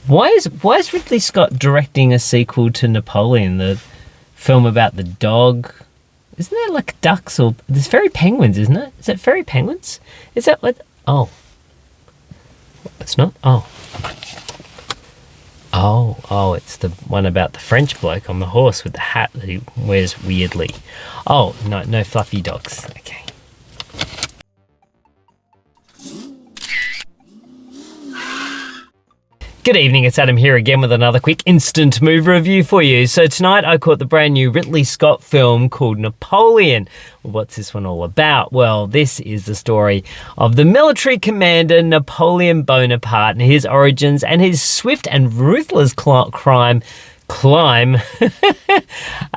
Why is Ridley Scott directing a sequel to Napoleon, the film about the dog? Isn't there like ducks or there's fairy penguins, isn't it? Is it fairy penguins? Is that what? Oh, it's not. Oh, it's the one about the French bloke on the horse with the hat that he wears weirdly. Oh, no fluffy dogs. Okay. Good evening, it's Adam here again with another quick instant movie review for you. So tonight I caught the brand new Ridley Scott film called Napoleon. Well, what's this one all about? Well, this is the story of the military commander Napoleon Bonaparte and his origins and his swift and ruthless climb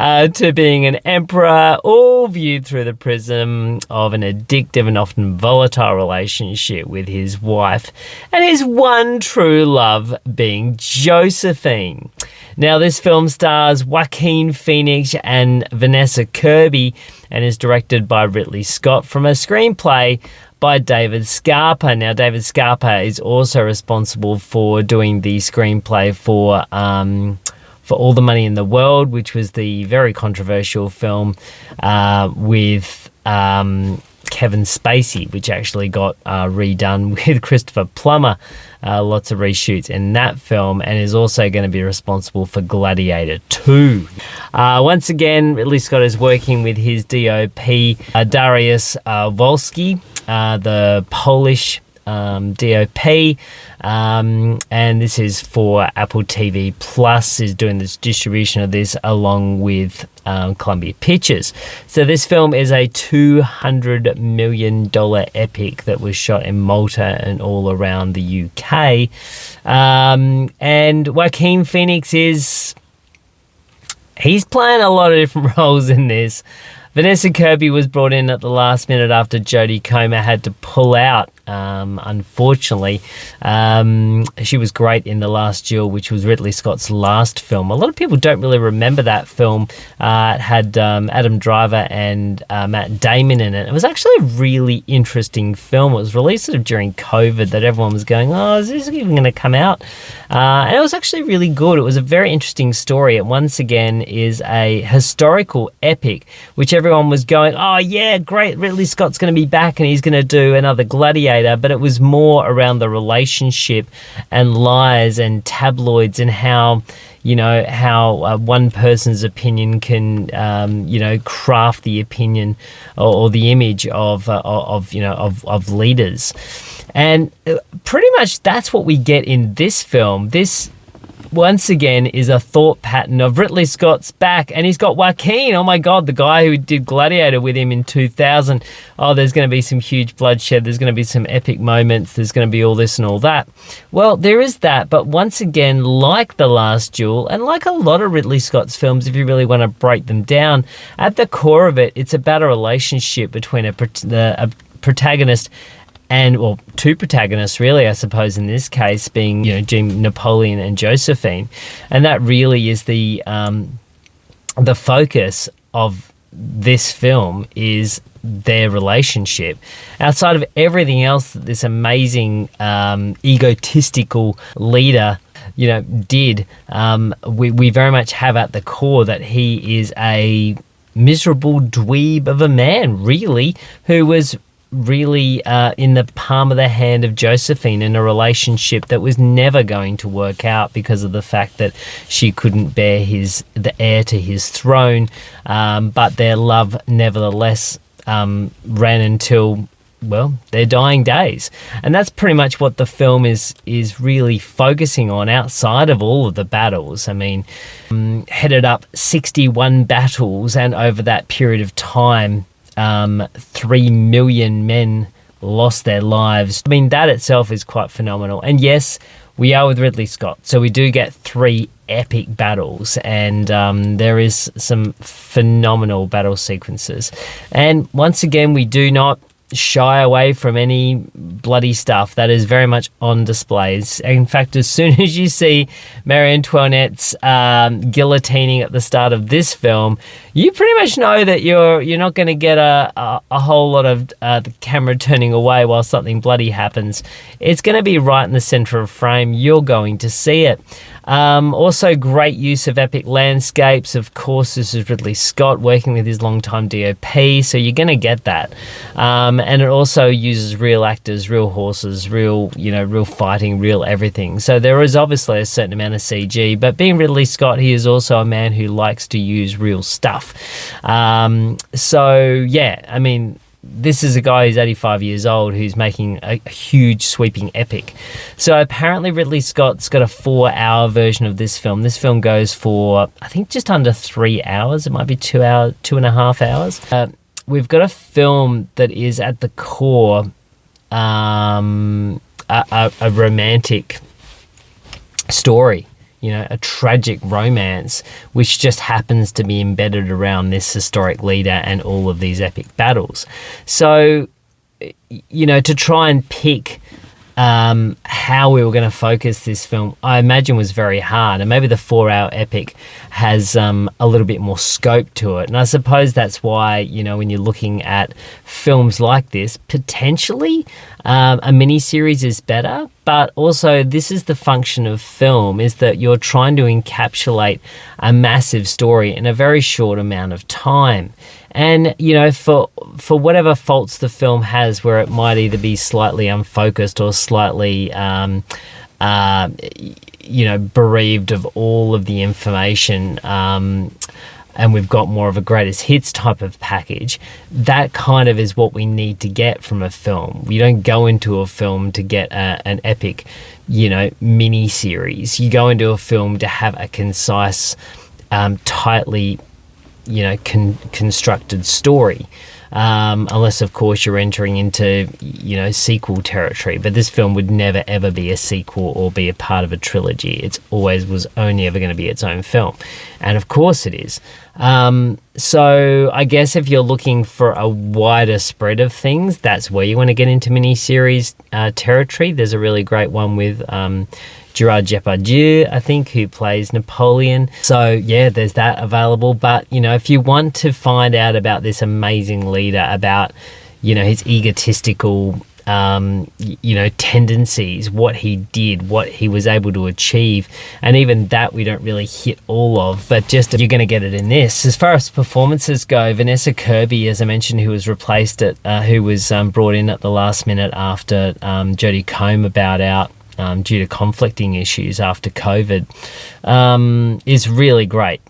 to being an emperor, all viewed through the prism of an addictive and often volatile relationship with his wife and his one true love being Josephine. Now, this film stars Joaquin Phoenix and Vanessa Kirby and is directed by Ridley Scott from a screenplay by David Scarpa. Now, David Scarpa is also responsible for doing the screenplay for All the Money in the World, which was the very controversial film with Kevin Spacey, which actually got redone with Christopher Plummer. Lots of reshoots in that film, and is also going to be responsible for Gladiator 2. Once again, Ridley Scott is working with his DOP, Dariusz Wolski, the Polish DOP, and this is for Apple TV Plus, is doing this distribution of this along with Columbia Pictures. So this film is a $200 million epic that was shot in Malta and all around the UK. And Joaquin Phoenix he's playing a lot of different roles in this. Vanessa Kirby was brought in at the last minute after Jodie Comer had to pull out, unfortunately. She was great in The Last Duel, which was Ridley Scott's last film. A lot of people don't really remember that film. It had Adam Driver and Matt Damon in it. It was actually a really interesting film. It was released sort of during COVID that everyone was going, oh, is this even going to come out? And it was actually really good. It was a very interesting story. It once again is a historical epic, which everyone was going, oh yeah, great, Ridley Scott's going to be back and he's going to do another Gladiator. But it was more around the relationship and lies and tabloids and how one person's opinion can craft the opinion or the image of leaders. And pretty much that's what we get in this film. This, once again, is a thought pattern of Ridley Scott's back, and he's got Joaquin, oh my God, the guy who did Gladiator with him in 2000. Oh, there's going to be some huge bloodshed, there's going to be some epic moments, there's going to be all this and all that. Well, there is that, but once again, like The Last Duel, and like a lot of Ridley Scott's films, if you really want to break them down, at the core of it, it's about a relationship between a protagonist and, well, two protagonists, really, I suppose, in this case, being, Napoleon and Josephine. And that really is the focus of this film, is their relationship. Outside of everything else that this amazing, egotistical leader, did, we very much have at the core that he is a miserable dweeb of a man, really, who was really in the palm of the hand of Josephine in a relationship that was never going to work out because of the fact that she couldn't bear the heir to his throne, but their love nevertheless ran until, well, their dying days. And that's pretty much what the film is really focusing on outside of all of the battles. I mean, headed up 61 battles, and over that period of time, 3 million men lost their lives. I mean, that itself is quite phenomenal. And yes, we are with Ridley Scott, so we do get 3 epic battles, and there is some phenomenal battle sequences. And once again, we do not shy away from any bloody stuff. That is very much on display. In fact, as soon as you see Marie Antoinette's guillotining at the start of this film, you pretty much know that you're not going to get a whole lot of the camera turning away while something bloody happens. It's going to be right in the center of frame. You're going to see it. Also, great use of epic landscapes. Of course, this is Ridley Scott working with his longtime DOP, so you're going to get that. And it also uses real actors, real horses, real fighting, real everything. So there is obviously a certain amount of CG, but being Ridley Scott, he is also a man who likes to use real stuff. So yeah, I mean, this is a guy who's 85 years old who's making a huge sweeping epic. So apparently Ridley Scott's got a 4-hour version of this film. This film goes for, I think, just under 3 hours. It might be 2.5 hours. We've got a film that is at the core a romantic story. A tragic romance, which just happens to be embedded around this historic leader and all of these epic battles. So, to try and pick how we were going to focus this film, I imagine was very hard. And maybe the 4-hour epic has a little bit more scope to it. And I suppose that's why, when you're looking at films like this, potentially a mini-series is better. But also, this is the function of film, is that you're trying to encapsulate a massive story in a very short amount of time. And, for whatever faults the film has, where it might either be slightly unfocused or slightly, bereaved of all of the information, and we've got more of a greatest hits type of package, that kind of is what we need to get from a film. You don't go into a film to get an epic, mini-series. You go into a film to have a concise, tightly, constructed story. Unless, of course, you're entering into, sequel territory. But this film would never, ever be a sequel or be a part of a trilogy. It's always was only ever going to be its own film. And, of course, it is. So I guess if you're looking for a wider spread of things, that's where you want to get into miniseries territory. There's a really great one with Gerard Depardieu, I think, who plays Napoleon. So, yeah, there's that available. But, if you want to find out about this amazing leader, about, his egotistical, tendencies, what he did, what he was able to achieve, and even that we don't really hit all of, but just you're going to get it in this. As far as performances go, Vanessa Kirby, as I mentioned, who was replaced who was brought in at the last minute after Jodie Comer bowed out due to conflicting issues after COVID, is really great.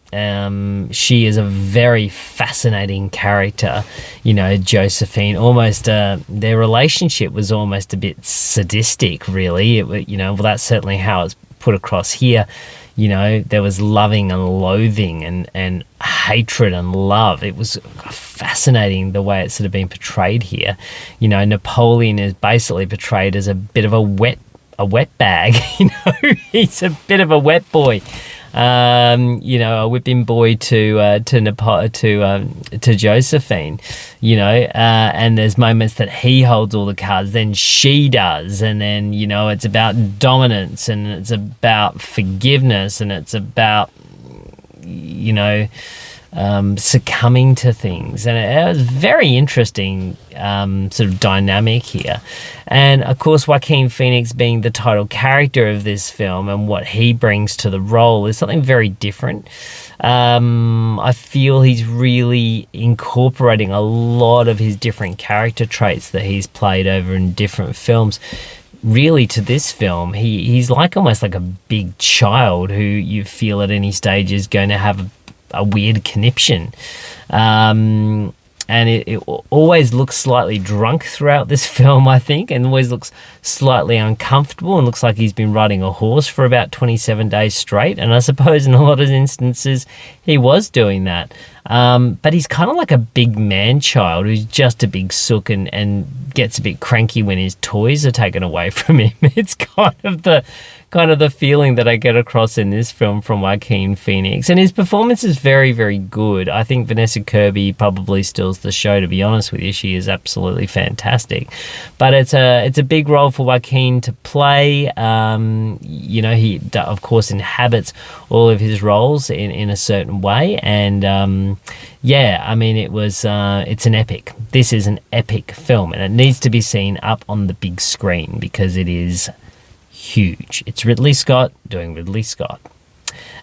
She is a very fascinating character. Josephine, almost their relationship was almost a bit sadistic, really. That's certainly how it's put across here. There was loving and loathing and hatred and love. It was fascinating the way it's sort of been portrayed here. Napoleon is basically portrayed as a bit of a wet bag. He's a bit of a wet boy, a whipping boy to Josephine, and there's moments that he holds all the cards, then she does, and then it's about dominance, and it's about forgiveness, and it's about succumbing to things. And it was very interesting sort of dynamic here. And of course, Joaquin Phoenix being the title character of this film and what he brings to the role is something very different. I feel he's really incorporating a lot of his different character traits that he's played over in different films really to this film. He's like almost like a big child who you feel at any stage is going to have a weird conniption. And it always looks slightly drunk throughout this film, I think, and always looks slightly uncomfortable and looks like he's been riding a horse for about 27 days straight. And I suppose in a lot of instances he was doing that. But he's kind of like a big man-child who's just a big sook and gets a bit cranky when his toys are taken away from him. It's kind of the feeling that I get across in this film from Joaquin Phoenix. And his performance is very, very good. I think Vanessa Kirby probably steals the show, to be honest with you. She is absolutely fantastic. But it's a big role for Joaquin to play. He, of course, inhabits all of his roles in a certain way. And, it's an epic. This is an epic film, and it needs to be seen up on the big screen because it is huge. It's Ridley Scott doing Ridley Scott.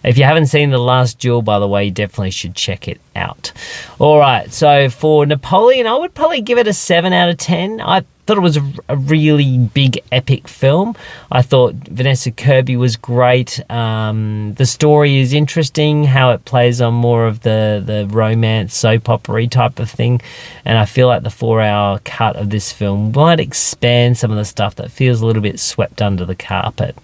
If you haven't seen The Last Duel, by the way, you definitely should check it out. All right, so for Napoleon, I would probably give it a 7 out of 10. I thought it was a really big, epic film. I thought Vanessa Kirby was great. The story is interesting, how it plays on more of the romance, soap opera type of thing. And I feel like the 4-hour cut of this film might expand some of the stuff that feels a little bit swept under the carpet.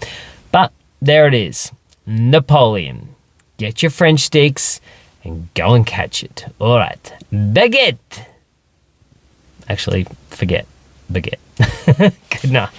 But there it is. Napoleon. Get your French sticks and go and catch it. All right. Baguette. Actually, forget baguette. Good night.